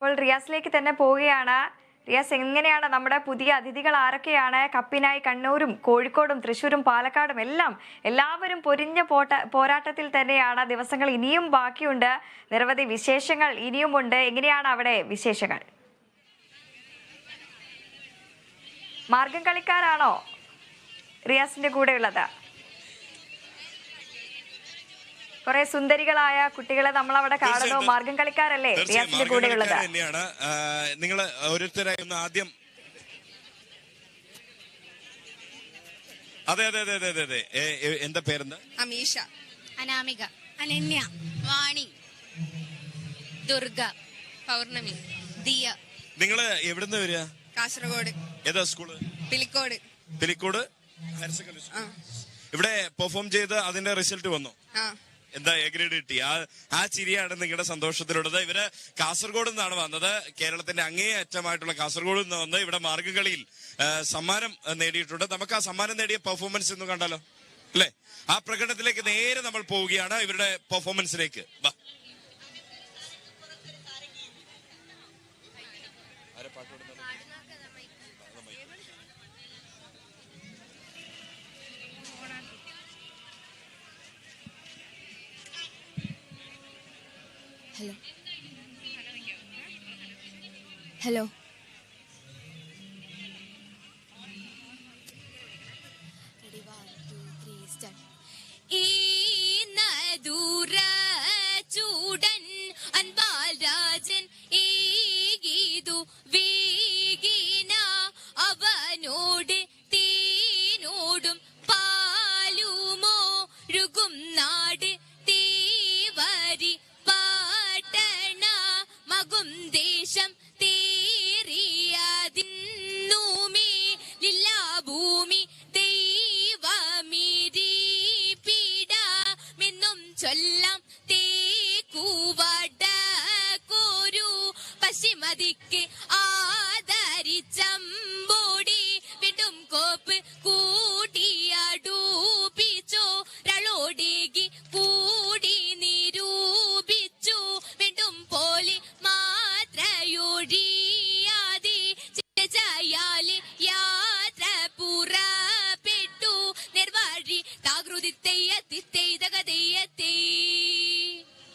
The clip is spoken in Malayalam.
ഇപ്പോൾ റിയാസിലേക്ക് തന്നെ പോവുകയാണ്. റിയാസ്, എങ്ങനെയാണ് നമ്മുടെ പുതിയ അതിഥികൾ ആരൊക്കെയാണ്? കപ്പിനായി കണ്ണൂരും കോഴിക്കോടും തൃശ്ശൂരും പാലക്കാടും എല്ലാവരും പൊരിഞ്ഞ പോരാട്ടത്തിൽ തന്നെയാണ്. ദിവസങ്ങൾ ഇനിയും ബാക്കിയുണ്ട്, നിരവധി വിശേഷങ്ങൾ ഇനിയുമുണ്ട്. എങ്ങനെയാണ് അവിടെ വിശേഷങ്ങൾ? മാർഗം കളിക്കാരാണോ റിയാസിന്റെ കൂടെ ഉള്ളത്? കുറെ സുന്ദരികളായ കുട്ടികളെ നമ്മൾ അവിടെ കാണുന്നു. മാർഗം കളിക്കാരല്ലേ റിയാസിന്റെ കൂടെ ഉള്ളത്? നിങ്ങൾ ഓരോരുത്തരായി ഒന്ന് ആദ്യം. അതെ അതെ അതെ അതെ അതെ എന്താ പേരെന്താ? അമീഷ, അനാമിക, അനന്യ, വാണി, ദുർഗ, പൗർണമി, ദിയ. നിങ്ങള് എവിടുന്ന് വരിക? കാസർഗോഡ്. ഏതാ school? Pilicode. Pilicode higher secondary school. ഇവിടെ പെർഫോം ചെയ്ത് അതിന്റെ റിസൾട്ട് വന്നു. എന്താ എ ഗ്രേഡ് കിട്ടി? ആ ചിരിയാണ് നിങ്ങളുടെ സന്തോഷത്തിലുള്ളത്. ഇവര് കാസർഗോഡ് നിന്നാണ് വന്നത്. കേരളത്തിന്റെ അങ്ങേ അറ്റമായിട്ടുള്ള കാസർഗോഡ് നിന്ന് വന്ന് ഇവിടെ മാർഗംകളിയിൽ സമ്മാനം നേടിയിട്ടുണ്ട്. നമുക്ക് ആ സമ്മാനം നേടിയ പെർഫോമൻസ് ഒന്ന് കണ്ടാലോ അല്ലെ? ആ പ്രകടനത്തിലേക്ക് നേരെ നമ്മൾ പോവുകയാണ്, ഇവരുടെ പെർഫോമൻസിലേക്ക്. ഹലോ ഹലോ ഈ നദൂര ചൂടൻ അൻപാൽ രാജൻ ഈ ഗീതു വീഗീന അവനോട് തീനോടും പാലുമോ ഴുകും നാട് തീവരി പാട്ടണ മകും ദേശം തീറിയതിന്നൂമി ലില്ലാ ഭൂമി ദൈവമിരിപ്പിടമെന്നും ചൊല്ലാം തേക്കുവട കോരു പശ്ചിമദിക്ക്